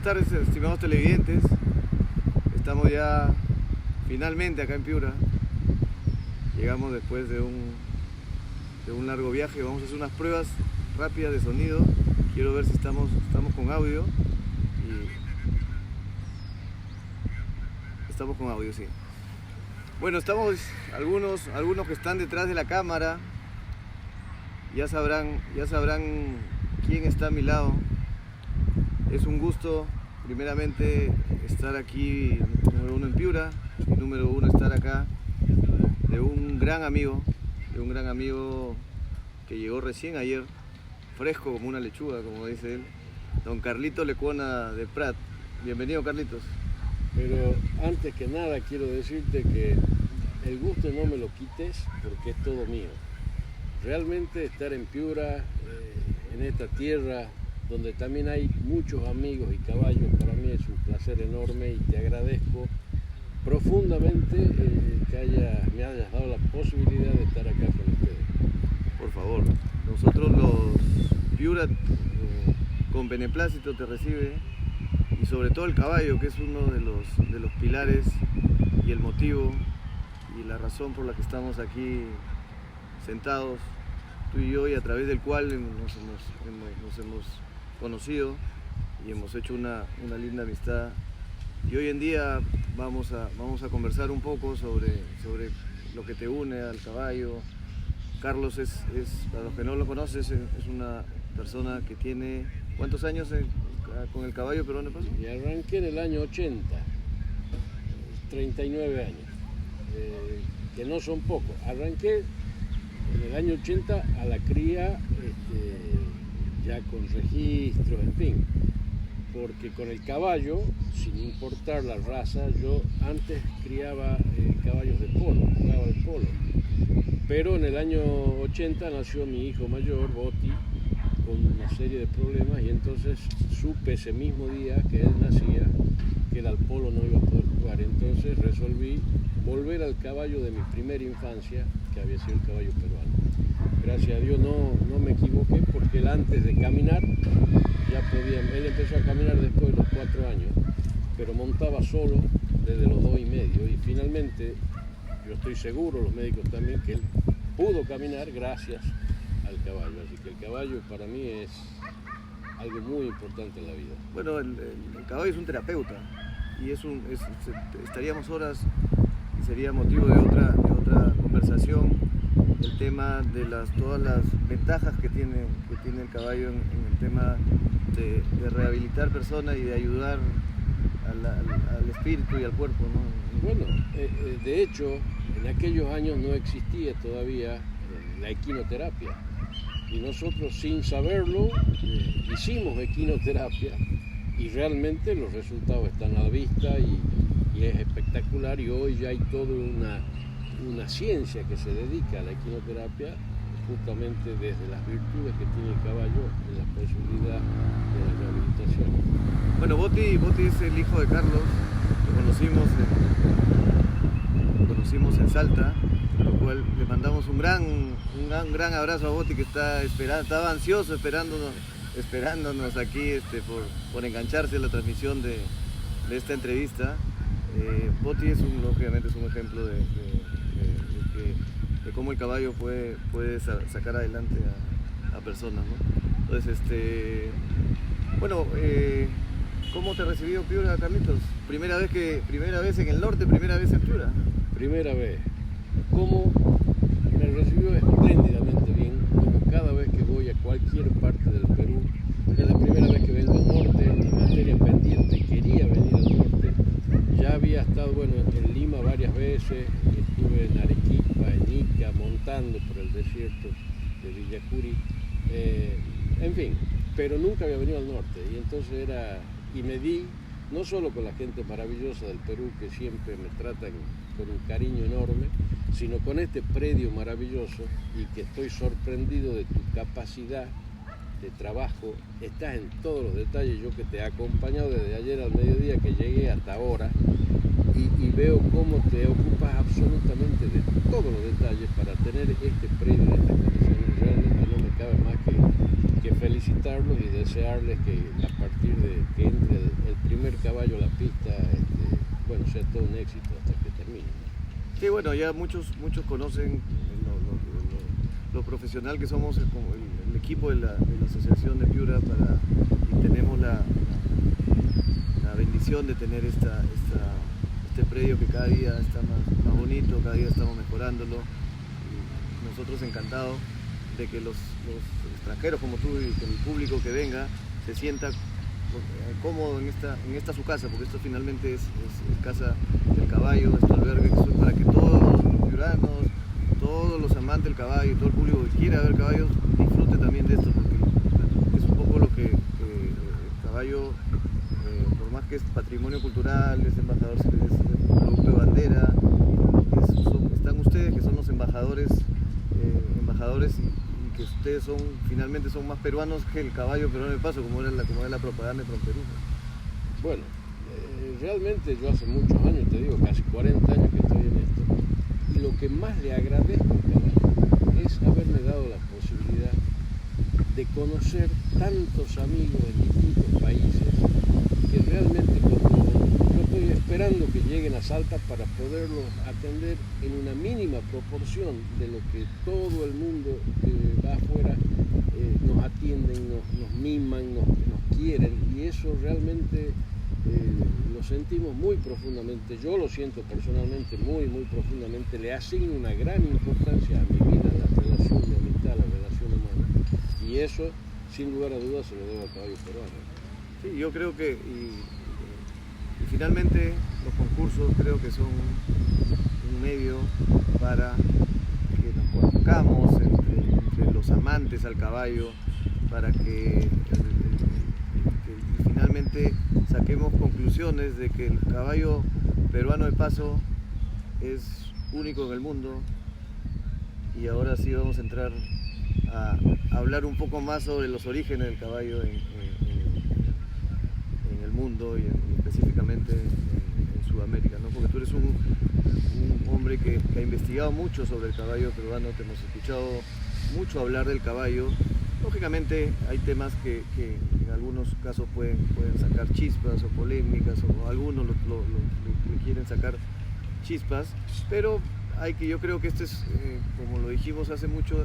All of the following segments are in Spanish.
buenas tardes, estimados televidentes. Estamos ya finalmente acá en Piura. Llegamos después de un largo viaje. Vamos a hacer unas pruebas rápidas de sonido. Quiero ver si estamos con audio. Estamos con audio, sí. Bueno, estamos algunos que están detrás de la cámara. Ya sabrán quién está a mi lado. Es un gusto, primeramente, estar aquí, número uno en Piura, y número uno estar acá de un gran amigo que llegó recién ayer, fresco como una lechuga, como dice él, don Carlito Lecuona de Prat. Bienvenido, Carlitos. Pero antes que nada quiero decirte que el gusto no me lo quites porque es todo mío. Realmente estar en Piura, en esta tierra donde también hay muchos amigos y caballos, para mí es un placer enorme y te agradezco profundamente que me hayas dado la posibilidad de estar acá con ustedes. Por favor, nosotros los Piura con beneplácito te recibe, y sobre todo el caballo, que es uno de los pilares y el motivo y la razón por la que estamos aquí sentados, tú y yo, y a través del cual nos hemos conocido y hemos hecho una linda amistad. Y hoy en día vamos a conversar un poco sobre lo que te une al caballo. Carlos es para los que no lo conoces, es una persona que tiene ¿cuántos años con el caballo peruano? Y arranqué en el año 80, 39 años, que no son pocos. Arranqué en el año 80 a la cría, ya con registros, en fin, porque con el caballo, sin importar la raza, yo antes criaba caballos de polo, jugaba al polo, pero en el año 80 nació mi hijo mayor, Boti, con una serie de problemas, y entonces supe ese mismo día que él nacía que el al polo no iba a poder jugar. Entonces resolví volver al caballo de mi primera infancia, que había sido el caballo peruano. Gracias a Dios no me equivoqué, porque él antes de caminar ya podía. Él empezó a caminar después de los 4 años, pero montaba solo desde los 2 y medio, y finalmente yo estoy seguro, los médicos también, que él pudo caminar gracias al caballo. Así que el caballo para mí es algo muy importante en la vida. Bueno, el caballo es un terapeuta, y estaríamos horas, y sería motivo de otra conversación, el tema de todas las ventajas que tiene el caballo en el tema de rehabilitar personas y de ayudar al espíritu y al cuerpo, ¿no? Bueno, de hecho, en aquellos años no existía todavía la equinoterapia, y nosotros, sin saberlo, hicimos equinoterapia, y realmente los resultados están a la vista y es espectacular, y hoy ya hay toda una ciencia que se dedica a la equinoterapia, justamente desde las virtudes que tiene el caballo en la posibilidad de la rehabilitación. Bueno, Boti es el hijo de Carlos, lo conocimos en Salta, a lo cual le mandamos un gran abrazo a Boti, que estaba ansioso esperándonos aquí por engancharse a la transmisión de esta entrevista. Boti obviamente es un ejemplo de cómo el caballo puede sacar adelante a personas, ¿no? Entonces, bueno, ¿cómo te ha recibido Piura, Carlitos? Primera vez en el norte, primera vez en Piura. Primera vez. ¿Cómo me recibió? Espléndidamente bien, como cada vez que voy a cualquier parte del Perú. Es la primera vez que vengo al norte, en materia pendiente, quería venir al norte. Ya había estado, en Lima varias veces, estuve en Arequipa, en Ica, montando por el desierto de Villacuri, en fin, pero nunca había venido al norte, y entonces me di, no solo con la gente maravillosa del Perú, que siempre me tratan con un cariño enorme, sino con este predio maravilloso, y que estoy sorprendido de tu capacidad de trabajo. Estás en todos los detalles. Yo, que te he acompañado desde ayer al mediodía que llegué hasta ahora, y veo cómo te ocupas absolutamente de todos los detalles para tener este predio en estas condiciones. Realmente no me cabe más que que felicitarlos y desearles que a partir de que entre el primer caballo a la pista, bueno, sea todo un éxito hasta que termine. Sí, bueno, ya muchos conocen lo profesional que somos, el equipo de la Asociación de Piura, y tenemos la bendición de tener este predio que cada día está más bonito, cada día estamos mejorándolo, y nosotros encantados de que los extranjeros como tú y que el público que venga se sienta cómodo en esta su casa, porque esto finalmente es casa del caballo, es tu albergue, para que todos los piuranos, todos los amantes del caballo y todo el público que quiera ver caballos disfrute también de esto, porque es un poco lo que el caballo, por más que es patrimonio cultural, es embajador, es producto de bandera, están ustedes que son los embajadores y que ustedes finalmente son más peruanos que el caballo peruano de paso, como era la propaganda de Promperú. Bueno, realmente yo hace muchos años, te digo, casi 40 años que estoy en esto, y lo que más le agradezco al caballo es haberme dado la posibilidad de conocer tantos amigos en distintos países, que realmente yo estoy esperando que lleguen a Salta para poderlos atender en una mínima proporción de lo que todo el mundo que va afuera nos atienden, nos miman, nos quieren, y eso realmente lo sentimos muy profundamente. Yo lo siento personalmente muy profundamente, le asigno una gran importancia a mi vida, a la relación de amistad, a la relación humana, y eso sin lugar a dudas se lo debo al caballo peruano. Sí, yo creo que y finalmente los concursos creo que son un medio para que nos conozcamos entre los amantes al caballo, para que finalmente saquemos conclusiones de que el caballo peruano de paso es único en el mundo. Y ahora sí vamos a entrar a hablar un poco más sobre los orígenes del caballo en el mundo y específicamente en Sudamérica, ¿no? Porque tú eres un hombre que ha investigado mucho sobre el caballo peruano, te hemos escuchado mucho hablar del caballo. Lógicamente hay temas que en algunos casos pueden sacar chispas o polémicas, o algunos le quieren sacar chispas, pero yo creo que como lo dijimos hace mucho,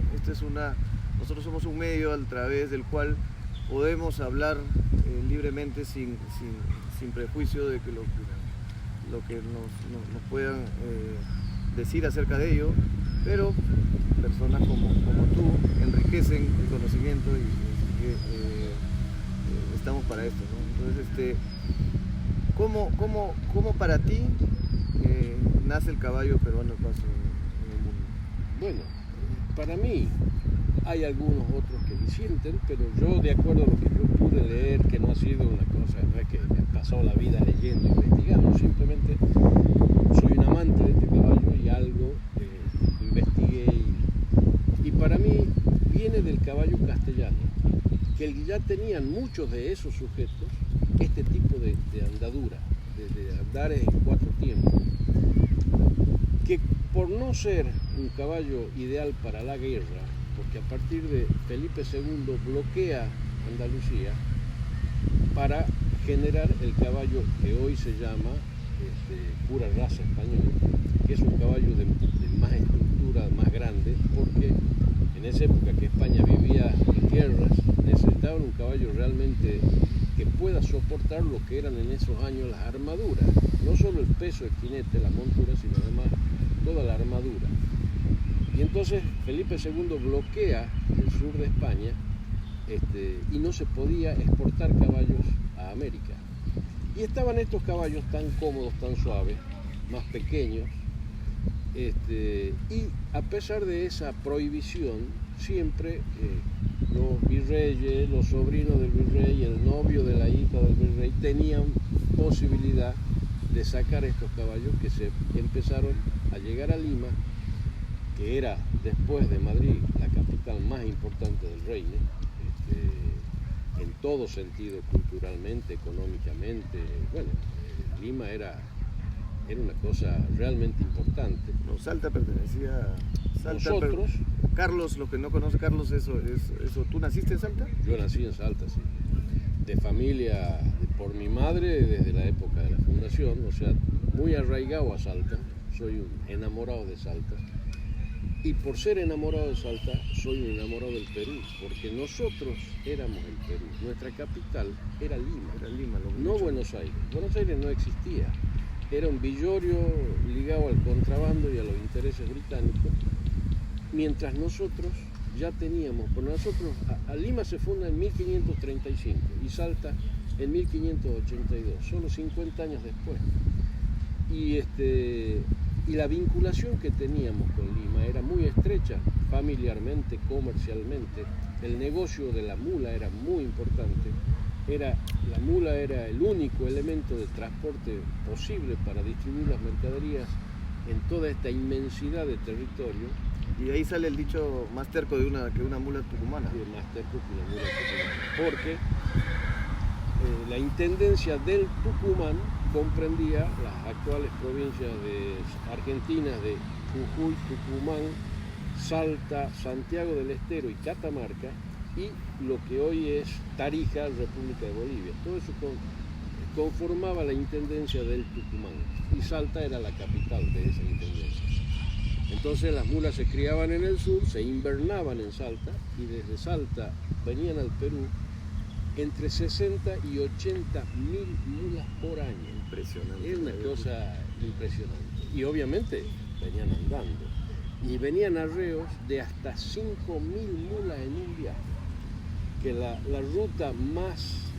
nosotros somos un medio a través del cual podemos hablar libremente sin prejuicio de que lo que nos puedan decir acerca de ello, pero personas como tú enriquecen el conocimiento y estamos para esto, ¿no? Entonces, ¿cómo para ti nace el caballo peruano de paso en el mundo? Bueno, para mí hay algunos otros que disienten, pero yo, de acuerdo a lo que yo pude leer, que no ha sido una cosa, no es que me he pasado la vida leyendo, investigando, simplemente soy un amante de este caballo y algo investigué, y para mí viene del caballo castellano, que ya tenían muchos de esos sujetos este tipo de andadura, de andar en 4 tiempos, que por no ser un caballo ideal para la guerra, porque a partir de Felipe II bloquea Andalucía para generar el caballo que hoy se llama pura raza española, que es un caballo de más estructura, más grande, porque en esa época que España vivía en guerras, necesitaban un caballo realmente que pueda soportar lo que eran en esos años las armaduras, no solo el peso del jinete, la montura, sino además toda la armadura. Y entonces Felipe II bloquea el sur de España y no se podía exportar caballos a América. Y estaban estos caballos tan cómodos, tan suaves, más pequeños, y a pesar de esa prohibición, siempre los virreyes, los sobrinos del virrey, el novio de la hija del virrey, tenían posibilidad de sacar estos caballos, que se empezaron a llegar a Lima, que era, después de Madrid, la capital más importante del reino, en todo sentido, culturalmente, económicamente. Bueno, Lima era una cosa realmente importante. No, Salta pertenecía a... Nosotros Carlos, los que no conocen Carlos, eso. ¿Tú naciste en Salta? Yo nací en Salta, sí. De familia, por mi madre, desde la época de la fundación, o sea, muy arraigado a Salta. Soy un enamorado de Salta. Y por ser enamorado de Salta, soy un enamorado del Perú, porque nosotros éramos el Perú. Nuestra capital era Lima, no Buenos Aires. Buenos Aires no existía. Era un villorio ligado al contrabando y a los intereses británicos, mientras nosotros ya teníamos, por nosotros, a Lima se funda en 1535 y Salta en 1582, solo 50 años después. Y la vinculación que teníamos con Lima era muy estrecha, familiarmente, comercialmente. El negocio de la mula era muy importante. La mula era el único elemento de transporte posible para distribuir las mercaderías en toda esta inmensidad de territorio. Y de ahí sale el dicho más terco que una mula tucumana. Sí, más terco que una mula tucumana. Porque la intendencia del Tucumán comprendía las actuales provincias argentinas de Jujuy, Tucumán, Salta, Santiago del Estero y Catamarca, y lo que hoy es Tarija, República de Bolivia. Todo eso conformaba la intendencia del Tucumán, y Salta era la capital de esa intendencia. Entonces las mulas se criaban en el sur, se invernaban en Salta, y desde Salta venían al Perú entre 60 y 80 mil mulas por año. Impresionante. Es una cosa impresionante. Y obviamente venían andando. Y venían arreos de hasta 5.000 mulas en un viaje. Que la ruta más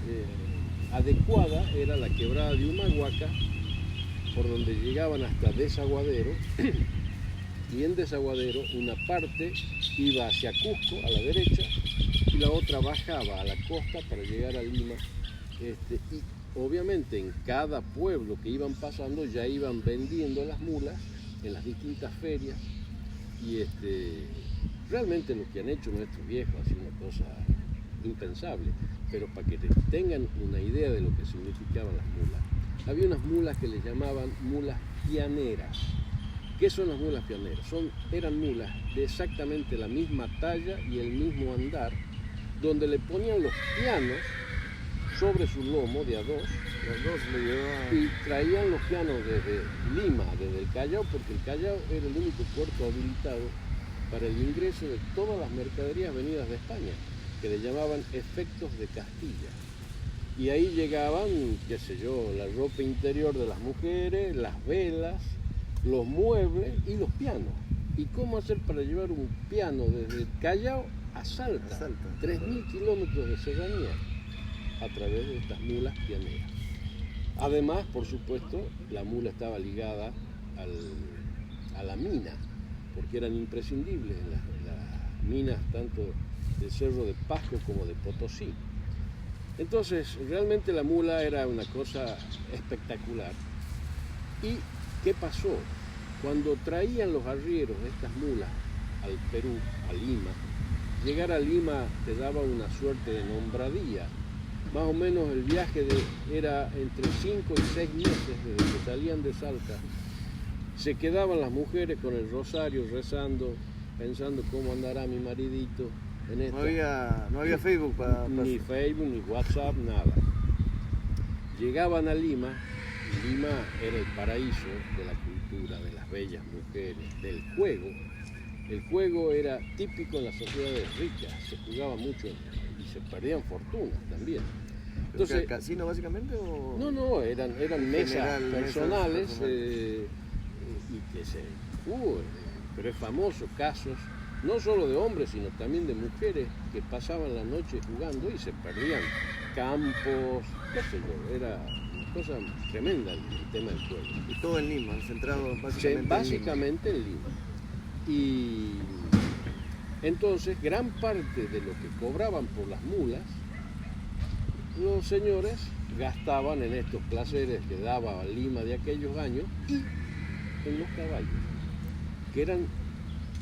adecuada era la quebrada de Humahuaca, por donde llegaban hasta Desaguadero. Y en Desaguadero una parte iba hacia Cusco a la derecha y la otra bajaba a la costa para llegar a Lima. Y obviamente en cada pueblo que iban pasando ya iban vendiendo las mulas en las distintas ferias. Y realmente lo que han hecho nuestros viejos ha sido una cosa impensable. Pero para que tengan una idea de lo que significaban las mulas, había unas mulas que les llamaban mulas pianeras. ¿Qué son las mulas pianeras? Eran mulas de exactamente la misma talla y el mismo andar, donde le ponían los pianos sobre su lomo de a dos, y traían los pianos desde Lima, desde el Callao, porque el Callao era el único puerto habilitado para el ingreso de todas las mercaderías venidas de España, que le llamaban efectos de Castilla. Y ahí llegaban, qué sé yo, la ropa interior de las mujeres, las velas, los muebles y los pianos. ¿Y cómo hacer para llevar un piano desde el Callao a Salta? 3.000 kilómetros de serranía a través de estas mulas pianeras. Además, por supuesto, la mula estaba ligada a la mina, porque eran imprescindibles las minas tanto del Cerro de Pasco como de Potosí. Entonces, realmente la mula era una cosa espectacular. ¿Y qué pasó? Cuando traían los arrieros de estas mulas al Perú, a Lima, llegar a Lima te daba una suerte de nombradía. Más o menos el viaje era entre 5 y 6 meses desde que salían de Salta. Se quedaban las mujeres con el rosario rezando, pensando cómo andará mi maridito en esta. No había Facebook ni Facebook, ni WhatsApp, nada. Llegaban a Lima, y Lima era el paraíso de la cultura, de las bellas mujeres, del juego. El juego era típico en las sociedades ricas, se jugaba mucho y se perdían fortunas también. Entonces, ¿casino básicamente? ¿O? No, eran mesas personales, pero es famoso casos, no solo de hombres, sino también de mujeres que pasaban la noche jugando y se perdían campos, qué sé yo, era una cosa tremenda el tema del juego. Y todo en Lima, centrado básicamente en Lima. Y entonces gran parte de lo que cobraban por las mulas, los señores gastaban en estos placeres que daba Lima de aquellos años y en los caballos, que eran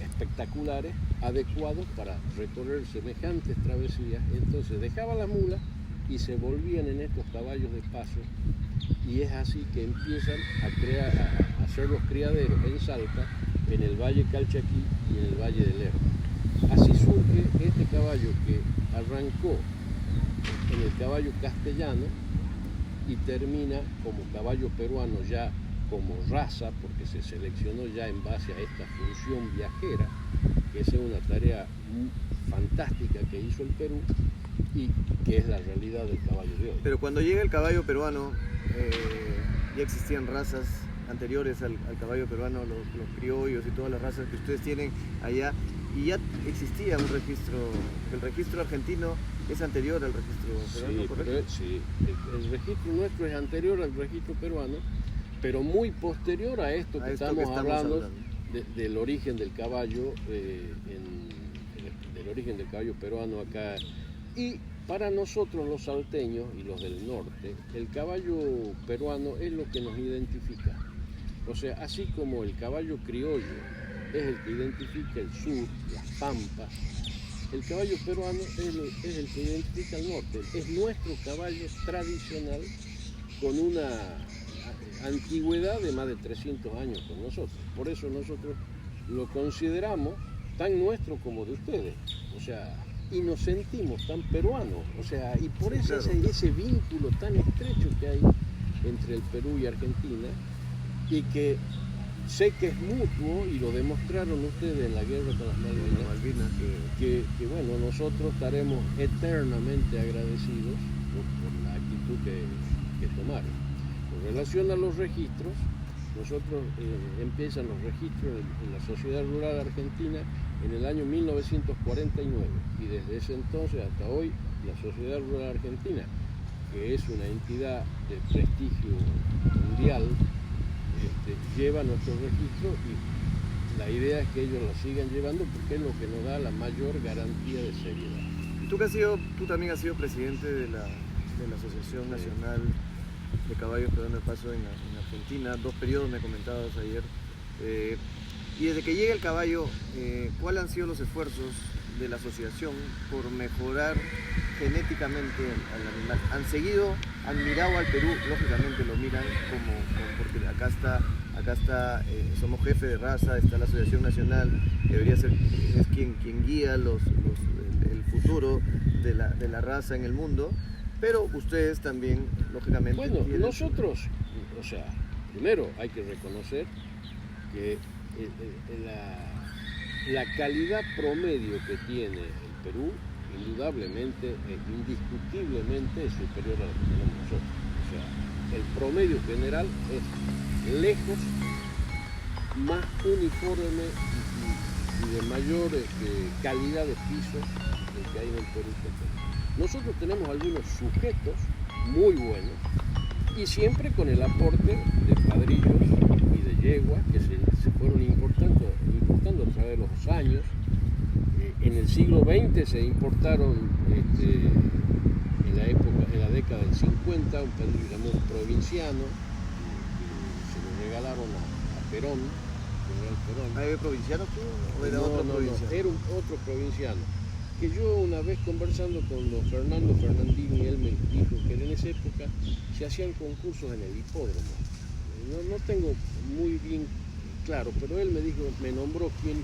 espectaculares, adecuados para recorrer semejantes travesías. Entonces dejaban las mulas y se volvían en estos caballos de paso, y es así que empiezan a hacer los criaderos en Salta, en el Valle Calchaquí y en el Valle del Lerma. así surge este caballo que arrancó en el caballo castellano y termina como caballo peruano ya como raza, porque se seleccionó ya en base a esta función viajera, que esa es una tarea fantástica que hizo el Perú y que es la realidad del caballo de hoy. Pero cuando llega el caballo peruano, ya existían razas anteriores al caballo peruano, los criollos y todas las razas que ustedes tienen allá, y ya existía un registro. El registro argentino es anterior al registro peruano, ¿correcto? Sí, el registro nuestro es anterior al registro peruano, pero muy posterior a esto que estamos hablando. Del origen del caballo, del origen del caballo peruano acá. Y para nosotros los salteños y los del norte, el caballo peruano es lo que nos identifica. O sea, así como el caballo criollo es el que identifica el sur, las pampas, el caballo peruano es el que identifica el norte. Es nuestro caballo tradicional con una antigüedad de más de 300 años con nosotros. Por eso nosotros lo consideramos tan nuestro como de ustedes. O sea, y nos sentimos tan peruanos. O sea, y por eso claro, ese vínculo tan estrecho que hay entre el Perú y Argentina, y que sé que es mutuo, y lo demostraron ustedes en la guerra con las Malvinas, que bueno, nosotros estaremos eternamente agradecidos por la actitud que tomaron. En relación a los registros, nosotros empiezan los registros en la Sociedad Rural Argentina en el año 1949, y desde ese entonces hasta hoy la Sociedad Rural Argentina, que es una entidad de prestigio mundial, lleva nuestros registros, y la idea es que ellos lo sigan llevando porque es lo que nos da la mayor garantía de seriedad. Tú también has sido presidente de la Asociación Nacional de Caballos Peruanos de Paso en Argentina, 2 periodos me comentabas ayer. Y desde que llega el caballo, ¿cuáles han sido los esfuerzos de la asociación por mejorar genéticamente al animal? Han mirado al Perú, lógicamente lo miran porque acá está, somos jefe de raza, está la Asociación Nacional, debería ser, es quien guía el futuro de la raza en el mundo, pero ustedes también, lógicamente... Bueno, nosotros, o sea, primero hay que reconocer que la calidad promedio que tiene el Perú, indudablemente, indiscutiblemente es superior a la que tenemos nosotros. O sea, el promedio general es lejos más uniforme y de mayor calidad de piso que hay en el Perú. Nosotros tenemos algunos sujetos muy buenos, y siempre con el aporte de padrillos y de yeguas que se fueron importando a través de los años. En el siglo XX se importaron en la década del 50 un padrillo llamado Provinciano, que se lo regalaron a Perón, general Perón. ¿Era provinciano tú o era otro provinciano? Era otro provinciano, que yo una vez conversando con don Fernando Fernandini, él me dijo que en esa época se hacían concursos en el hipódromo. No tengo muy bien claro, pero él me nombró quién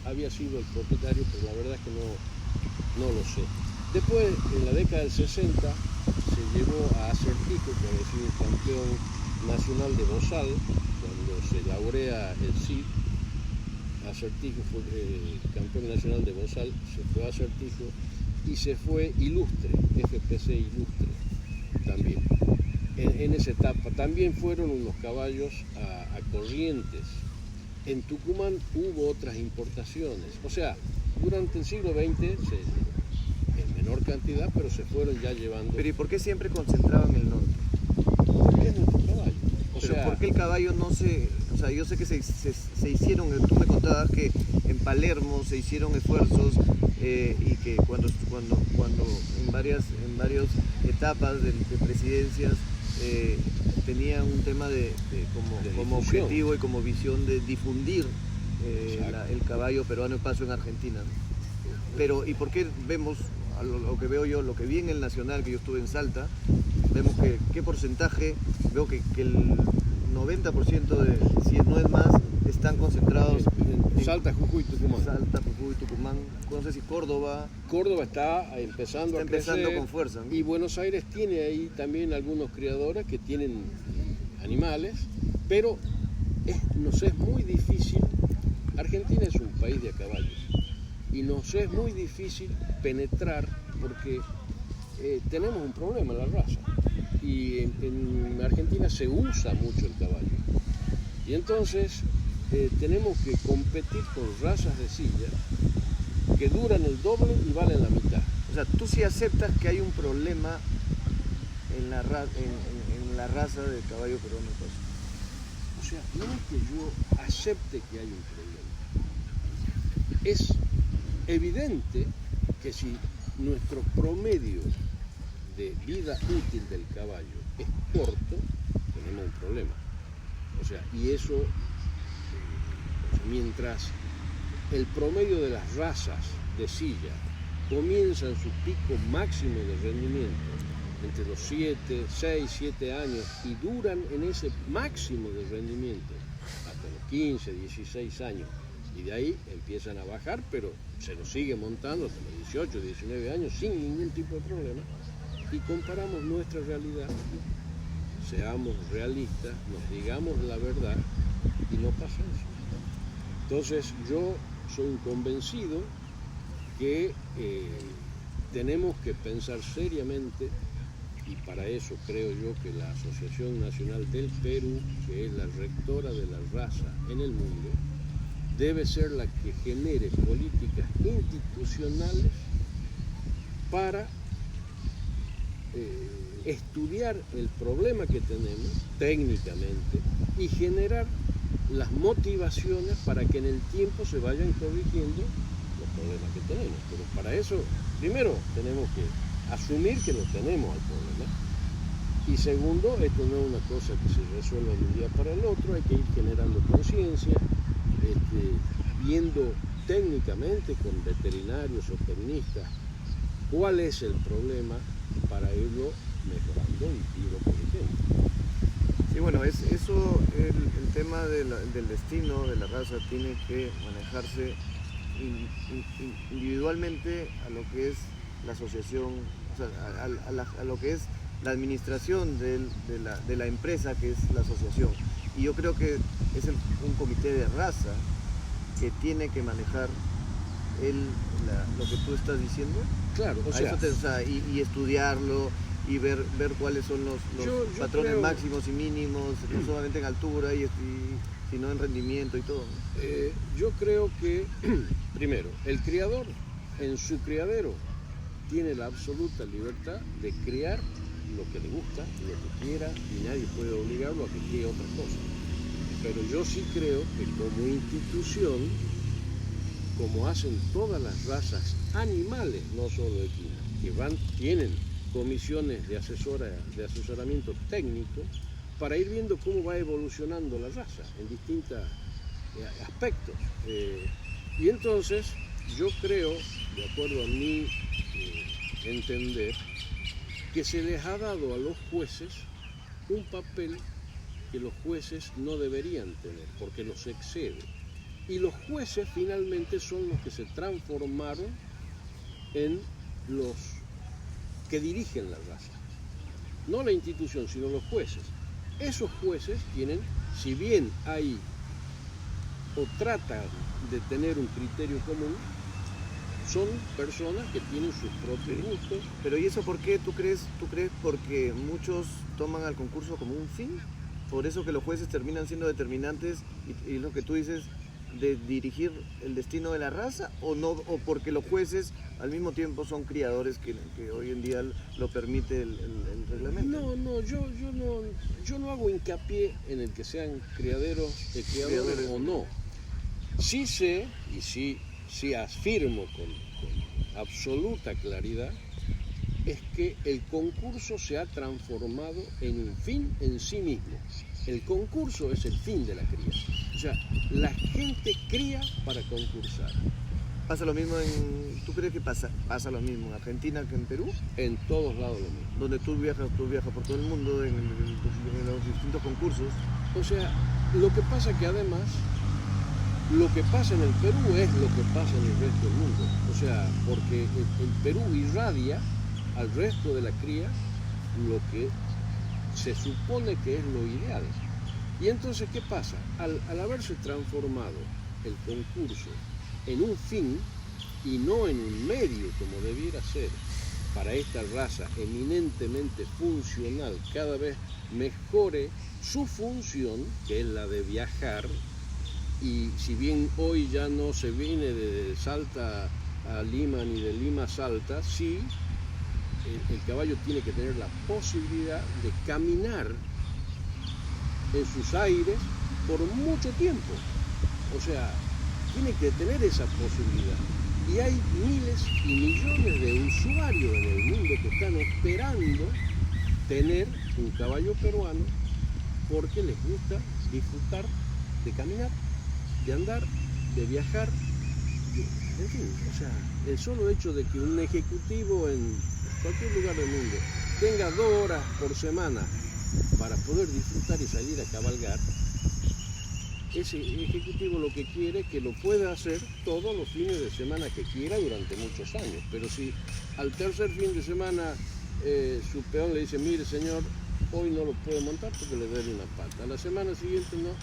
había sido el propietario, pero la verdad es que no lo sé. Después, en la década del 60, se llevó a Acertijo, que había sido campeón nacional de Bozal, cuando se laurea el CID. Acertijo fue campeón nacional de Bozal, se fue a Acertijo, y se fue Ilustre, FPC Ilustre también. En esa etapa también fueron unos caballos a Corrientes. En Tucumán hubo otras importaciones, o sea, durante el siglo XX en menor cantidad, pero se fueron ya llevando. Pero ¿y por qué siempre concentraban en el norte? Porque es nuestro caballo. ¿Por qué el caballo no se...? O sea, yo sé que se hicieron, tú me contabas que en Palermo se hicieron esfuerzos y que cuando en varias etapas de presidencias tenía un tema como objetivo y como visión de difundir el caballo peruano de paso en Argentina. Pero, ¿y por qué vemos, lo que veo yo, lo que vi en el Nacional, que yo estuve en Salta, vemos que qué porcentaje, veo que el 90% si no es más, están concentrados en Salta, Jujuy, Tucumán. Salta, Jujuy, Tucumán, no sé si Córdoba. Córdoba está empezando a crecer, con fuerza, ¿no? y Buenos Aires tiene ahí también algunos criadores que tienen animales, pero nos es muy difícil. Argentina es un país de caballos y nos es muy difícil penetrar porque tenemos un problema en la raza, y en Argentina se usa mucho el caballo, y entonces tenemos que competir con razas de silla que duran el doble y valen la mitad. O sea, tú sí aceptas que hay un problema en la raza del caballo peruano. O sea, no es que yo acepte que hay un problema. Es evidente que si nuestro promedio de vida útil del caballo es corto, tenemos un problema. O sea, y eso, mientras el promedio de las razas de silla comienza en su pico máximo de rendimiento entre los 6, 7 años y duran en ese máximo de rendimiento hasta los 15, 16 años, y de ahí empiezan a bajar, pero se los sigue montando hasta los 18, 19 años sin ningún tipo de problema, y comparamos nuestra realidad, seamos realistas, nos digamos la verdad, y no pasa eso. Entonces yo soy un convencido que tenemos que pensar seriamente, y para eso creo yo que la Asociación Nacional del Perú, que es la rectora de la raza en el mundo, debe ser la que genere políticas institucionales para estudiar el problema que tenemos técnicamente y generar las motivaciones para que en el tiempo se vayan corrigiendo los problemas que tenemos. Pero para eso, primero, tenemos que asumir que lo tenemos al problema, y segundo, esto no es una cosa que se resuelva de un día para el otro, hay que ir generando conciencia, viendo técnicamente con veterinarios o tecnistas cuál es el problema para irlo mejorando y irlo corrigiendo. Sí, bueno, el tema del destino de la raza tiene que manejarse individualmente a lo que es la asociación, o sea, a lo que es la administración de la empresa que es la asociación. Y yo creo que es un comité de raza que tiene que manejar lo que tú estás diciendo. Claro, y estudiarlo y ver cuáles son los patrones máximos y mínimos, no solamente en altura, sino en rendimiento y todo. Yo creo que, primero, el criador en su criadero tiene la absoluta libertad de criar lo que le gusta, lo que quiera, y nadie puede obligarlo a que críe otra cosa. Pero yo sí creo que como institución, como hacen todas las razas animales, no solo equinas, que tienen comisiones de asesoramiento técnico para ir viendo cómo va evolucionando la raza en distintos aspectos. Y entonces yo creo, de acuerdo a mi entender, que se les ha dado a los jueces un papel que los jueces no deberían tener, porque los excede. Y los jueces finalmente son los que se transformaron en los que dirigen la raza. No la institución, sino los jueces. Esos jueces tienen, si bien hay o tratan de tener un criterio común, son personas que tienen sus propios gustos. Pero ¿y eso por qué tú crees porque muchos toman al concurso como un fin? Por eso que los jueces terminan siendo determinantes y lo que tú dices de dirigir el destino de la raza, o no, o porque los jueces al mismo tiempo son criadores que hoy en día lo permite el reglamento. Yo no hago hincapié en el que sean criadores o no. Sí sé y sí afirmo con absoluta claridad es que el concurso se ha transformado en un fin en sí mismo. El concurso es el fin de la cría. O sea, la gente cría para concursar. ¿Pasa lo mismo ¿tú crees que pasa lo mismo en Argentina que en Perú? En todos lados lo mismo. Donde tú viajas por todo el mundo en los distintos concursos. O sea, lo que pasa que además lo que pasa en el Perú es lo que pasa en el resto del mundo. O sea, porque el Perú irradia al resto de la cría lo que se supone que es lo ideal. Y entonces, ¿qué pasa? Al haberse transformado el concurso en un fin y no en un medio como debiera ser para esta raza eminentemente funcional, cada vez mejore su función, que es la de viajar, y si bien hoy ya no se viene de Salta a Lima ni de Lima a Salta, sí, el caballo tiene que tener la posibilidad de caminar en sus aires por mucho tiempo. O sea, tiene que tener esa posibilidad. Y hay miles y millones de usuarios en el mundo que están esperando tener un caballo peruano porque les gusta disfrutar de caminar, de andar, de viajar. En fin, o sea, el solo hecho de que un ejecutivo en cualquier lugar del mundo tenga 2 horas por semana para poder disfrutar y salir a cabalgar, ese ejecutivo lo que quiere es que lo pueda hacer todos los fines de semana que quiera durante muchos años. Pero si al tercer fin de semana su peón le dice, mire señor, hoy no lo puede montar porque le duele una pata, a la semana siguiente no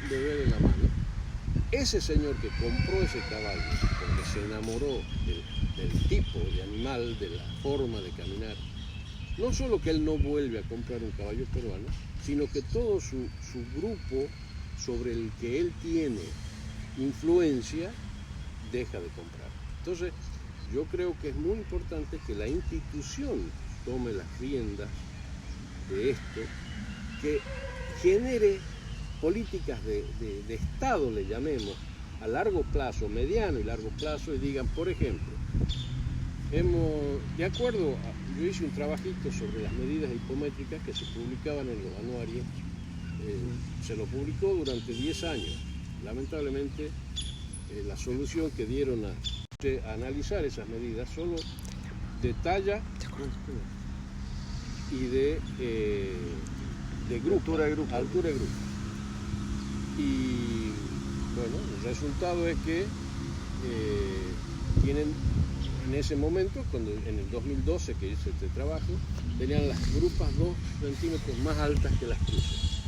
le duele la mano, ese señor que compró ese caballo porque se enamoró del tipo de animal, de la forma de caminar, no solo que él no vuelve a comprar un caballo peruano, sino que todo su grupo sobre el que él tiene influencia deja de comprar. Entonces, yo creo que es muy importante que la institución tome las riendas de esto, que genere políticas de Estado, le llamemos, a largo plazo, mediano y largo plazo, y digan, por ejemplo, yo hice un trabajito sobre las medidas hipométricas que se publicaban en los anuarios, se lo publicó durante 10 años. Lamentablemente, la solución que dieron a analizar esas medidas solo de talla y de grupo, altura de grupo. Y bueno, el resultado es que tienen en ese momento, en el 2012 que hice este trabajo, tenían las grupas 2 centímetros más altas que las cruces.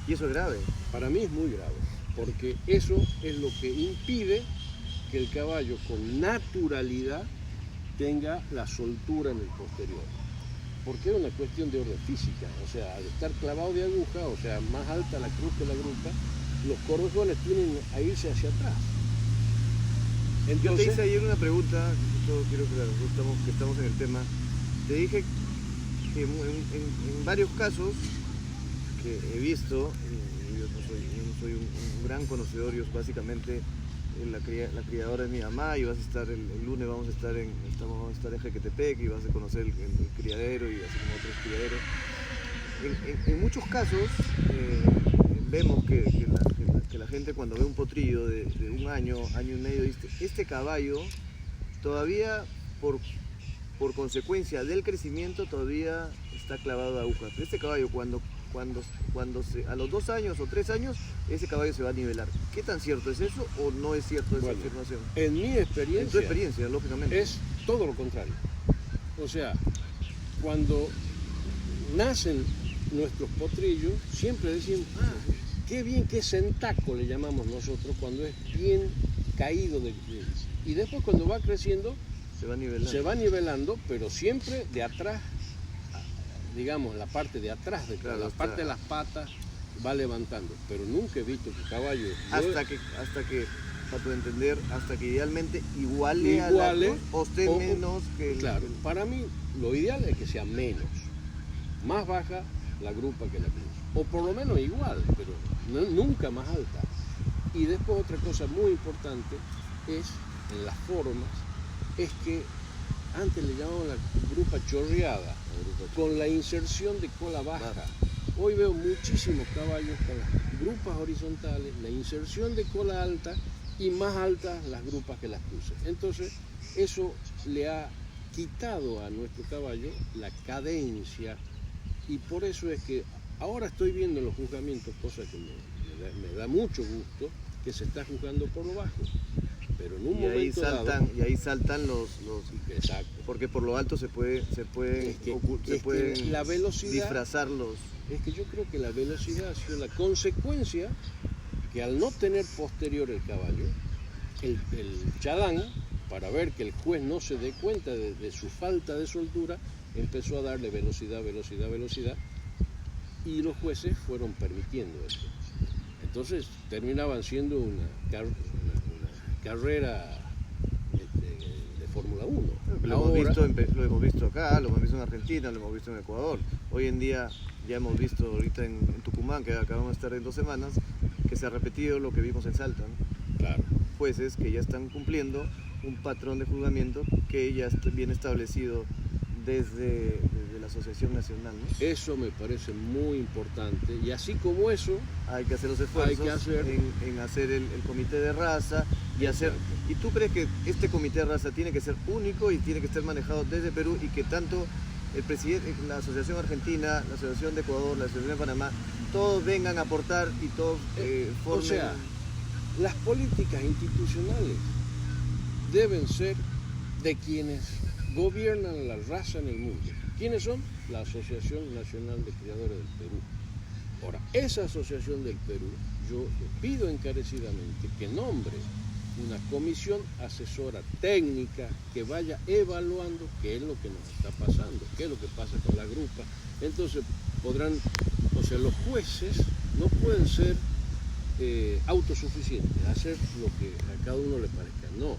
Y eso es grave. Para mí es muy grave, porque eso es lo que impide que el caballo con naturalidad tenga la soltura en el posterior. Porque es una cuestión de orden física, o sea, al estar clavado de aguja, o sea, más alta la cruz que la grupa, los cordones tienden a irse hacia atrás. Entonces, yo te hice ayer una pregunta, yo quiero que estamos en el tema. Te dije que en varios casos que he visto, yo no soy un gran conocedor, yo básicamente la criadora es mi mamá, y vas a estar el lunes vamos a estar en Jequetepec y vas a conocer el criadero y así como otros criaderos. En muchos casos vemos que la gente cuando ve un potrillo de un año y medio, dice, este caballo todavía por consecuencia del crecimiento todavía está clavado a aguja. Pero este caballo cuando a los 2 años o 3 años, ese caballo se va a nivelar. ¿Qué tan cierto es eso o no es cierto esa afirmación? En mi experiencia, en tu experiencia, lógicamente, es todo lo contrario. O sea, cuando nacen nuestros potrillos, siempre decimos, qué bien, qué centaco le llamamos nosotros cuando es bien caído y después cuando va creciendo se va nivelando, pero siempre de atrás, digamos, la parte de atrás, la parte de las patas va levantando, pero nunca he visto que caballo... Hasta que, para tu entender, hasta que idealmente iguale a la cruz, o esté menos que... Claro, para mí lo ideal es que sea menos, más baja la grupa que la cruz, o por lo menos igual, pero nunca más alta. Y después otra cosa muy importante es, en las formas, es que antes le llamaban la grupa chorreada, con la inserción de cola baja. Hoy veo muchísimos caballos con las grupas horizontales, la inserción de cola alta y más altas las grupas que las cruces. Entonces, eso le ha quitado a nuestro caballo la cadencia, y por eso es que ahora estoy viendo en los juzgamientos, cosa que me da mucho gusto, que se está juzgando por lo bajo. Pero en un Y ahí momento saltan, y ahí saltan los exacto. porque por lo alto se pueden la velocidad, disfrazar los. Es que yo creo que la velocidad ha sido la consecuencia que al no tener posterior el caballo, el chalán, para ver que el juez no se dé cuenta de su falta de soltura, empezó a darle velocidad, y los jueces fueron permitiendo esto. Entonces terminaban siendo una carrera de Fórmula 1. Lo hemos visto acá, lo hemos visto en Argentina, lo hemos visto en Ecuador. Hoy en día ya hemos visto ahorita en Tucumán, que acabamos de estar en 2 semanas, que se ha repetido lo que vimos en Salta, ¿no? Claro. Jueces que ya están cumpliendo un patrón de juzgamiento que ya viene establecido desde la Asociación Nacional, ¿no? Eso me parece muy importante, y así como eso hay que hacer los esfuerzos en hacer el comité de raza ¿Y tú crees que este comité de raza tiene que ser único y tiene que ser manejado desde Perú, y que tanto el presidente, la Asociación Argentina, la Asociación de Ecuador, la Asociación de Panamá, todos vengan a aportar y todos formen? O sea, las políticas institucionales deben ser de quienes gobiernan la raza en el mundo. ¿Quiénes son? La Asociación Nacional de Criadores del Perú. Ahora, esa asociación del Perú, yo le pido encarecidamente que nombre una comisión asesora técnica que vaya evaluando qué es lo que nos está pasando, qué es lo que pasa con la grupa. Entonces los jueces no pueden ser autosuficientes, hacer lo que a cada uno le parezca. No,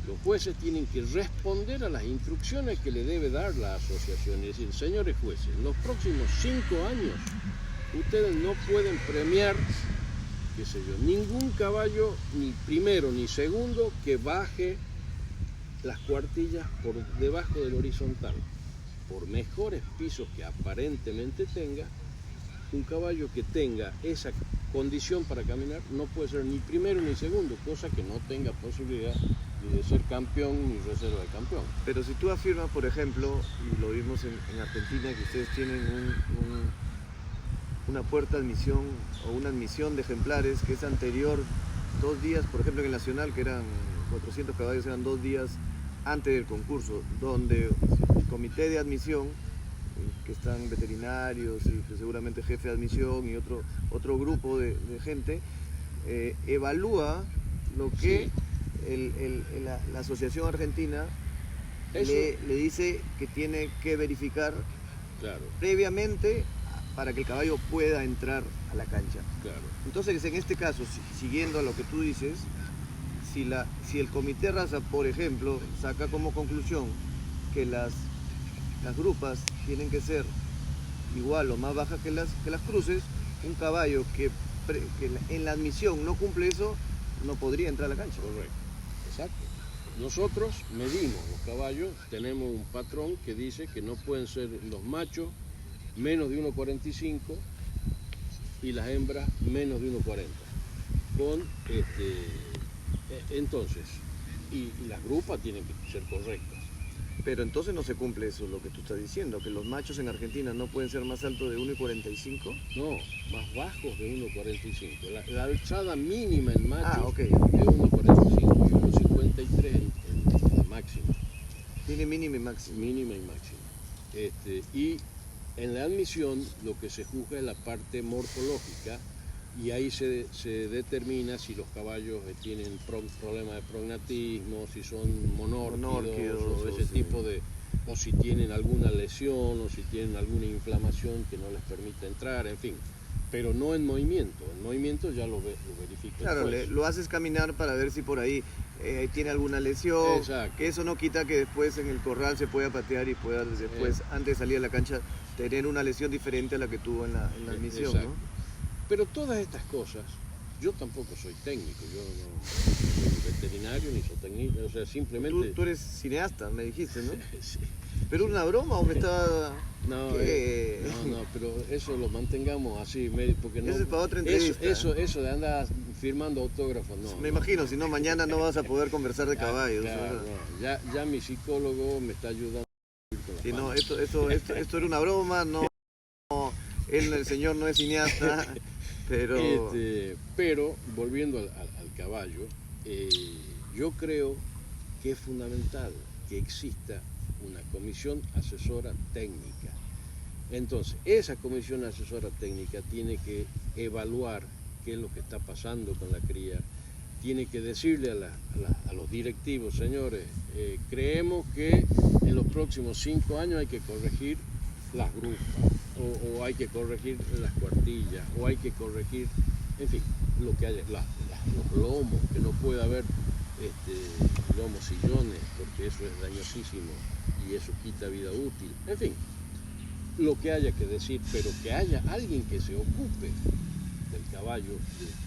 los jueces tienen que responder a las instrucciones que le debe dar la asociación. Es decir, señores jueces, en los próximos 5 años ustedes no pueden premiar, qué sé yo, ningún caballo, ni primero ni segundo, que baje las cuartillas por debajo del horizontal. Por mejores pisos que aparentemente tenga, un caballo que tenga esa condición para caminar no puede ser ni primero ni segundo, cosa que no tenga posibilidad ni de ser campeón ni reserva de campeón. Pero si tú afirmas, por ejemplo, y lo vimos en Argentina, que ustedes tienen una puerta de admisión o una admisión de ejemplares que es anterior 2 días, por ejemplo en el Nacional, que eran 400 caballos, eran 2 días antes del concurso, donde el comité de admisión, que están veterinarios y seguramente jefe de admisión y otro grupo de gente, evalúa lo que sí, la Asociación Argentina le dice que tiene que verificar, claro, previamente, para que el caballo pueda entrar a la cancha. Claro. Entonces, en este caso, siguiendo a lo que tú dices, si el comité de raza, por ejemplo, saca como conclusión que las grupas tienen que ser igual o más bajas que las cruces, un caballo que en la admisión no cumple eso, no podría entrar a la cancha. Correcto, exacto. Nosotros medimos los caballos, tenemos un patrón que dice que no pueden ser los machos menos de 1,45 y las hembras menos de 1,40. Entonces, y las grupas tienen que ser correctas. Pero entonces no se cumple eso, lo que tú estás diciendo, que los machos en Argentina no pueden ser más altos de 1,45. No, más bajos de 1,45. La alzada mínima en machos okay, de 1,45 y 1,53 en la máxima. Tiene mínima y máxima. Mínima y máxima. Y en la admisión lo que se juzga es la parte morfológica, y ahí se determina si los caballos tienen problemas de prognatismo, si son monórquidos o ese tipo de, o si tienen alguna lesión, o si tienen alguna inflamación que no les permite entrar, en fin. Pero no en movimiento. En movimiento ya lo verifica. Claro, lo haces caminar para ver si por ahí tiene alguna lesión. Exacto. Que eso no quita que después en el corral se pueda patear y pueda después, antes de salir a la cancha, tener una lesión diferente a la que tuvo en la admisión, ¿no? Pero todas estas cosas, yo tampoco soy técnico, yo no soy veterinario ni soy técnico, o sea, simplemente... Tú eres cineasta, me dijiste, ¿no? Sí. ¿Pero una broma o me está...? No, pero eso lo mantengamos así, porque no... Eso es para otra entrevista. Eso de andar firmando autógrafos, no. Me imagino, si no, mañana no vas a poder conversar de caballos. Claro, no. Ya mi psicólogo me está ayudando. Sí, no, esto era una broma, no, el señor no es cineasta, Pero volviendo al caballo, yo creo que es fundamental que exista una comisión asesora técnica. Entonces, esa comisión asesora técnica tiene que evaluar qué es lo que está pasando con la cría, tiene que decirle a los directivos, señores, creemos que en los próximos 5 años hay que corregir las grupas, o hay que corregir las cuartillas, o hay que corregir, en fin, lo que haya, los lomos, que no puede haber lomos sillones, porque eso es dañosísimo y eso quita vida útil, en fin, lo que haya que decir, pero que haya alguien que se ocupe del caballo,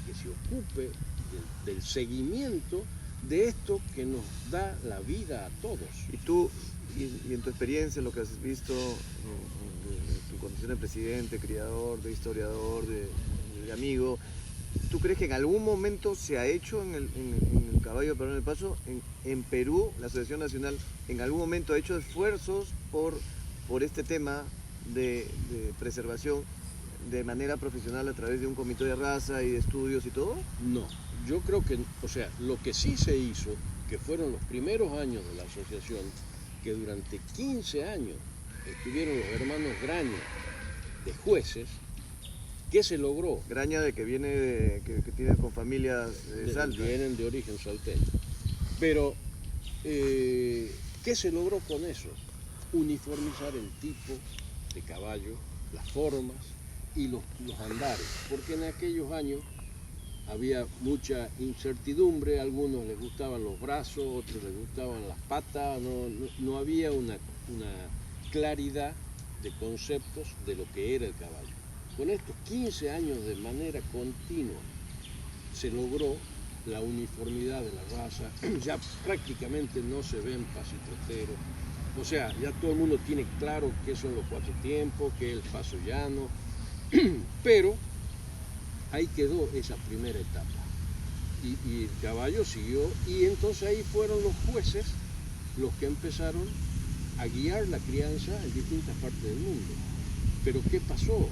que se ocupe del seguimiento de esto que nos da la vida a todos. Y tú, y en tu experiencia, lo que has visto, en tu condición de presidente, criador, de historiador, de amigo, ¿tú crees que en algún momento se ha hecho en el caballo peruano del paso? En Perú, la Asociación Nacional, ¿en algún momento ha hecho esfuerzos por este tema de preservación de manera profesional a través de un comité de raza y de estudios y todo? No, yo creo que, o sea, lo que sí se hizo, que fueron los primeros años de la asociación, que durante 15 años estuvieron los hermanos Graña de jueces. ¿Qué se logró? Graña de que viene que tiene con familias de Salta. Vienen de origen salteño. Pero, ¿qué se logró con eso? Uniformizar el tipo de caballo, las formas y los andares. Porque en aquellos años había mucha incertidumbre, a algunos les gustaban los brazos, otros les gustaban las patas, no había una claridad de conceptos de lo que era el caballo. Con estos 15 años de manera continua se logró la uniformidad de la raza, ya prácticamente no se ven pasitroteros, o sea, ya todo el mundo tiene claro qué son los 4 tiempos, qué es el paso llano, pero ahí quedó esa primera etapa y el caballo siguió y entonces ahí fueron los jueces los que empezaron a guiar la crianza en distintas partes del mundo. Pero ¿qué pasó?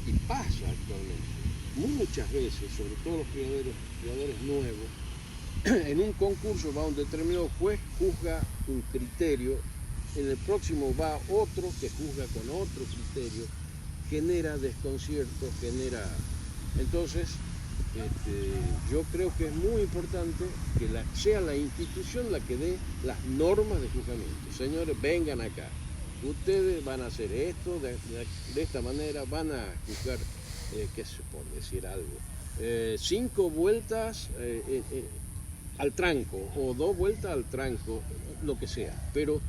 Y pasa actualmente. Muchas veces, sobre todo los criadores nuevos, en un concurso va un determinado juez, juzga un criterio, en el próximo va otro que juzga con otro criterio, genera desconcierto, Entonces, yo creo que es muy importante que sea la institución la que dé las normas de juzgamiento. Señores, vengan acá. Ustedes van a hacer esto de esta manera, van a juzgar, qué sé, por decir algo, 5 vueltas al tranco o 2 vueltas al tranco, lo que sea, pero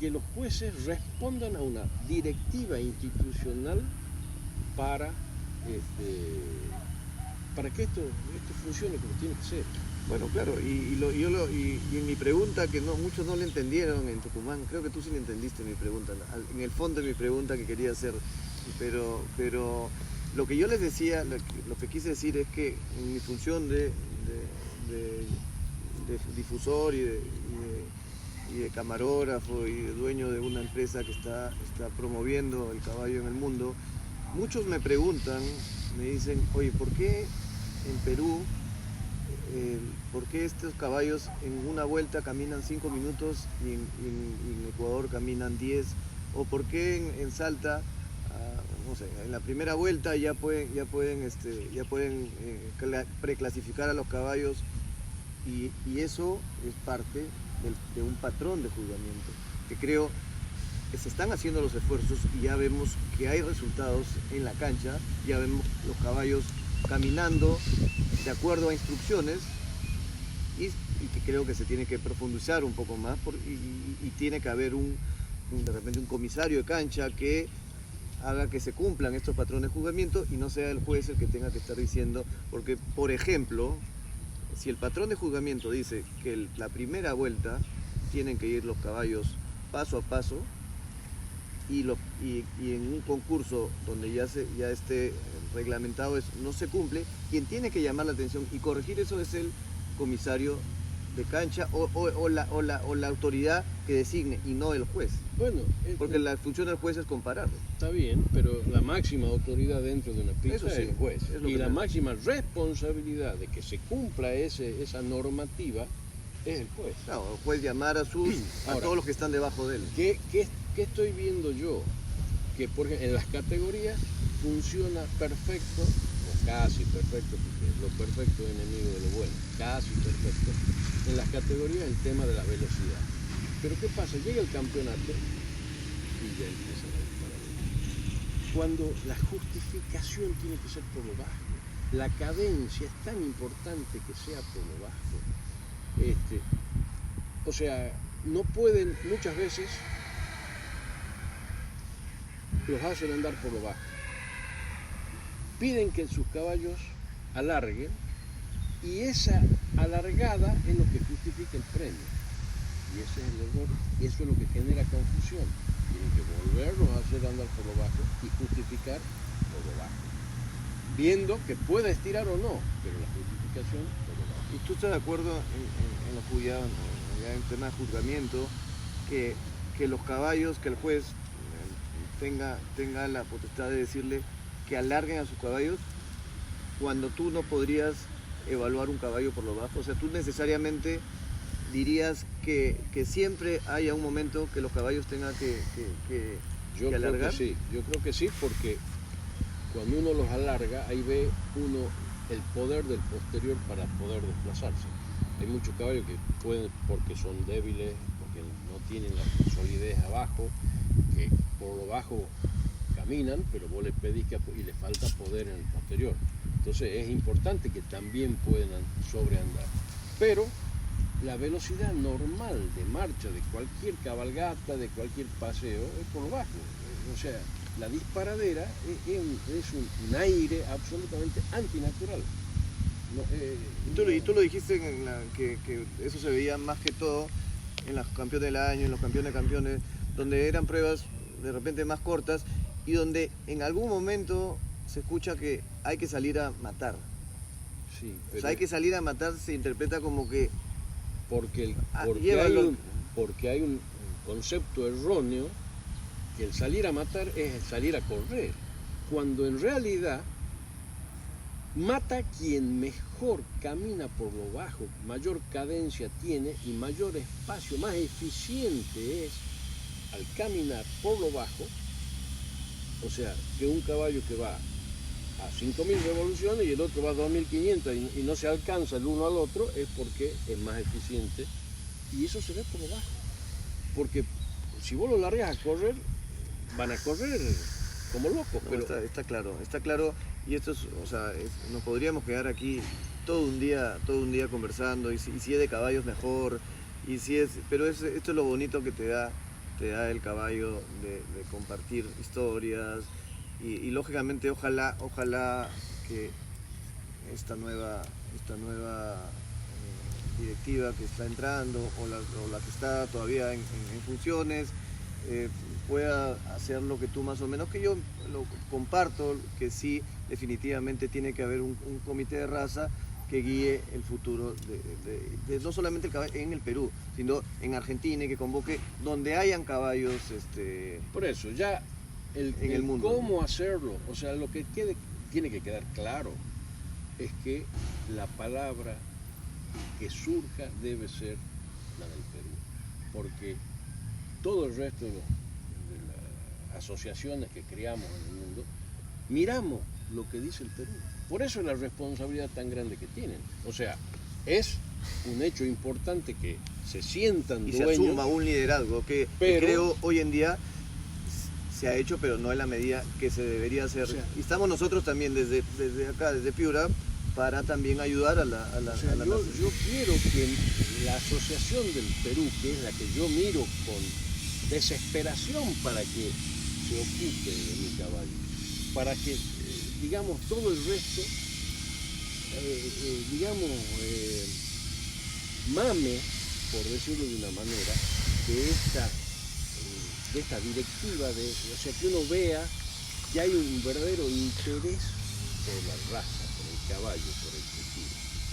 que los jueces respondan a una directiva institucional para que esto funcione como tiene que ser. Bueno, claro, y en mi pregunta, que muchos no le entendieron en Tucumán, creo que tú sí le entendiste mi pregunta, en el fondo de mi pregunta que quería hacer, pero lo que yo les decía, lo que quise decir es que en mi función de difusor y de camarógrafo y de dueño de una empresa que está promoviendo el caballo en el mundo, muchos me preguntan, me dicen, oye, ¿por qué en Perú, por qué estos caballos en una vuelta caminan 5 minutos y en Ecuador caminan 10? ¿O por qué en Salta, no sé, en la primera vuelta ya pueden preclasificar a los caballos? Y eso es parte de un patrón de juzgamiento, que creo que se están haciendo los esfuerzos y ya vemos que hay resultados en la cancha, ya vemos los caballos caminando de acuerdo a instrucciones y que creo que se tiene que profundizar un poco más y tiene que haber de repente un comisario de cancha que haga que se cumplan estos patrones de juzgamiento y no sea el juez el que tenga que estar diciendo, porque por ejemplo, si el patrón de juzgamiento dice que la primera vuelta tienen que ir los caballos paso a paso y en un concurso donde ya esté reglamentado eso no se cumple, quien tiene que llamar la atención y corregir eso es el comisario de cancha o la autoridad que designe y no el juez. Bueno, Porque la función del juez es compararlo. está bien, pero la máxima autoridad dentro de una pista Eso sí, es el juez. es lo Y que la me- máxima responsabilidad de que se cumpla esa normativa es el juez. Claro, el juez llamar a Ahora, todos los que están debajo de él. ¿Qué estoy viendo yo? Que por ejemplo, en las categorías funciona perfecto, o casi perfecto, porque lo perfecto es enemigo de lo bueno, casi perfecto, en las categorías el tema de la velocidad. Pero ¿qué pasa? Llega el campeonato y ya empieza la disparadera. Cuando la justificación tiene que ser por lo bajo, la cadencia es tan importante que sea por lo bajo. O sea, no pueden, muchas veces los hacen andar por lo bajo. Piden que sus caballos alarguen y esa alargada es lo que justifica el premio. Y ese es el error, y eso es lo que genera confusión. Tienen que volverlos a hacer andar por lo bajo y justificar por lo bajo. Viendo que puede estirar o no, pero la justificación por lo bajo. ¿Y tú estás de acuerdo en los juzgados, ya en tema de juzgamiento, que los caballos, que el juez tenga la potestad de decirle que alarguen a sus caballos cuando tú no podrías evaluar un caballo por lo bajo? O sea, tú necesariamente dirías que siempre haya un momento que los caballos tengan que Yo creo alargar. que sí, yo creo que sí, porque cuando uno los alarga, ahí ve uno el poder del posterior para poder desplazarse. Hay muchos caballos que pueden, porque son débiles, porque no tienen la solidez abajo, que por lo bajo caminan, pero vos les pedís y les falta poder en el posterior. Entonces es importante que también puedan sobreandar. Pero la velocidad normal de marcha de cualquier cabalgata, de cualquier paseo, es por lo bajo. O sea, la disparadera es un aire absolutamente antinatural. Y tú lo dijiste que eso se veía más que todo en los campeones del año, en los campeones de campeones, donde eran pruebas de repente más cortas y donde en algún momento se escucha que hay que salir a matar. Sí, O sea, hay que salir a matar se interpreta como que porque llévalo. hay un concepto erróneo que el salir a matar es el salir a correr, cuando en realidad mata quien mejor camina por lo bajo, mayor cadencia tiene y mayor espacio, más eficiente es al caminar por lo bajo. O sea, que un caballo que va a 5.000 revoluciones y el otro va a 2.500 y no se alcanza el uno al otro, es porque es más eficiente. Y eso se ve por lo bajo. Porque si vos lo largas a correr, van a correr como locos. No, Pero está claro. Y esto es, o sea, nos podríamos quedar aquí todo un día conversando, y si es de caballos mejor, pero esto es lo bonito que te da el caballo de compartir historias, y lógicamente ojalá que esta nueva directiva que está entrando o la que está todavía en funciones pueda hacer lo que tú más o menos, que yo lo comparto, que sí definitivamente tiene que haber un comité de raza que guíe el futuro de no solamente el caballo en el Perú, sino en Argentina, y que convoque donde hayan caballos por eso, ya en el mundo. Cómo hacerlo, o sea, lo que tiene que quedar claro es que la palabra que surja debe ser la del Perú, porque todo el resto de las asociaciones que creamos en el mundo, miramos lo que dice el Perú. Por eso es la responsabilidad tan grande que tienen. O sea, es un hecho importante que se sientan y dueños. se asuma un liderazgo que creo hoy en día se ha hecho, pero no en la medida que se debería hacer. O sea, y estamos nosotros también desde acá, desde Piura, para también ayudar a la yo quiero que la asociación del Perú, que es la que yo miro con desesperación para que se ocupe de mi caballo, para que, digamos, todo el resto, mame, por decirlo de una manera, de esta directiva, o sea, que uno vea que hay un verdadero interés por la raza, por el caballo, por el tejido.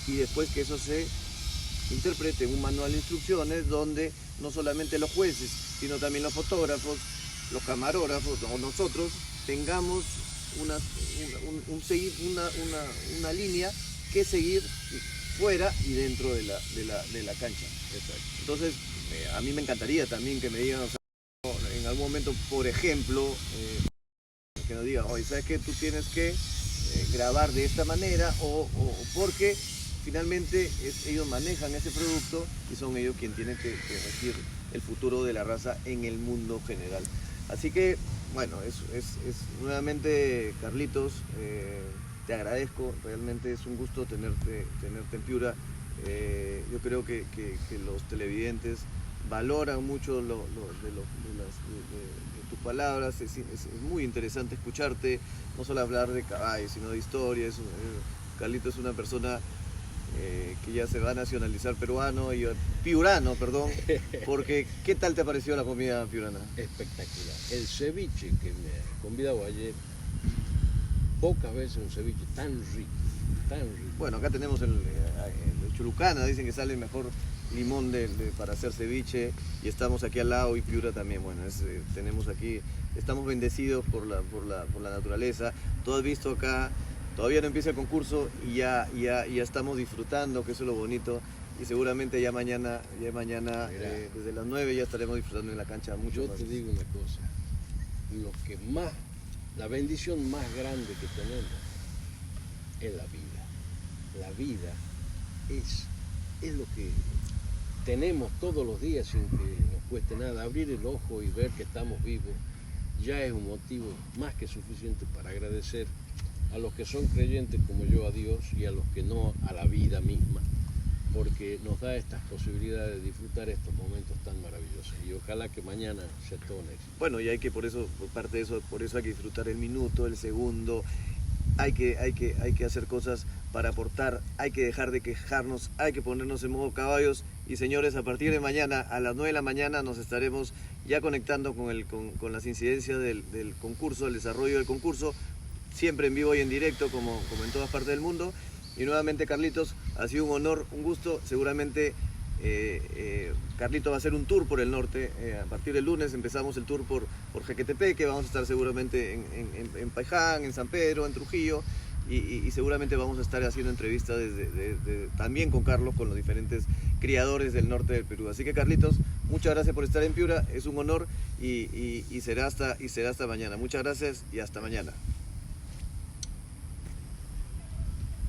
y después que eso se interpreten un manual de instrucciones donde no solamente los jueces, sino también los fotógrafos, los camarógrafos o nosotros tengamos una línea que seguir fuera y dentro de la cancha. Exacto. Entonces, a mí me encantaría también que me digan, o sea, en algún momento, por ejemplo, que nos digan, oye, ¿sabes qué? Tú tienes que grabar de esta manera o porque finalmente ellos manejan ese producto y son ellos quienes tienen que regir el futuro de la raza en el mundo general. Así que, bueno, nuevamente, Carlitos, te agradezco, realmente es un gusto tenerte en Piura. Yo creo que los televidentes valoran mucho de tus palabras, es muy interesante escucharte, no solo hablar de caballos, sino de historias. Carlitos es una persona que ya se va a nacionalizar piurano, perdón, porque ¿qué tal te pareció la comida piurana? Espectacular. El ceviche que me convidaba ayer, pocas veces un ceviche tan rico, tan rico. Bueno, acá tenemos el Chulucana, dicen que sale mejor limón para hacer ceviche, y estamos aquí al lado, y Piura también. Bueno, tenemos aquí, estamos bendecidos por la naturaleza. Tú has visto acá, todavía no empieza el concurso y ya estamos disfrutando, que eso es lo bonito, y seguramente ya mañana desde las 9 ya estaremos disfrutando en la cancha mucho Yo más. te digo una cosa, la bendición más grande que tenemos es la vida. La vida es lo que tenemos todos los días sin que nos cueste nada. Abrir el ojo y ver que estamos vivos ya es un motivo más que suficiente para agradecer a los que son creyentes como yo a Dios y a los que no a la vida misma, porque nos da estas posibilidades de disfrutar estos momentos tan maravillosos, y ojalá que mañana sea todo un éxito. Bueno, y hay que, por parte de eso, hay que disfrutar el minuto, el segundo. Hay que hacer cosas para aportar, hay que dejar de quejarnos, hay que ponernos en modo caballos. Y señores, a partir de mañana, a las 9 de la mañana, nos estaremos ya conectando con las incidencias del concurso, el desarrollo del concurso, siempre en vivo y en directo, como en todas partes del mundo. Y nuevamente, Carlitos, ha sido un honor, un gusto. Seguramente Carlitos va a hacer un tour por el norte. A partir del lunes empezamos el tour por Jequetepeque, vamos a estar seguramente en Paiján, en San Pedro, en Trujillo, y seguramente vamos a estar haciendo entrevistas también con Carlos, con los diferentes criadores del norte del Perú. Así que, Carlitos, muchas gracias por estar en Piura, es un honor, y será hasta mañana. Muchas gracias y hasta mañana.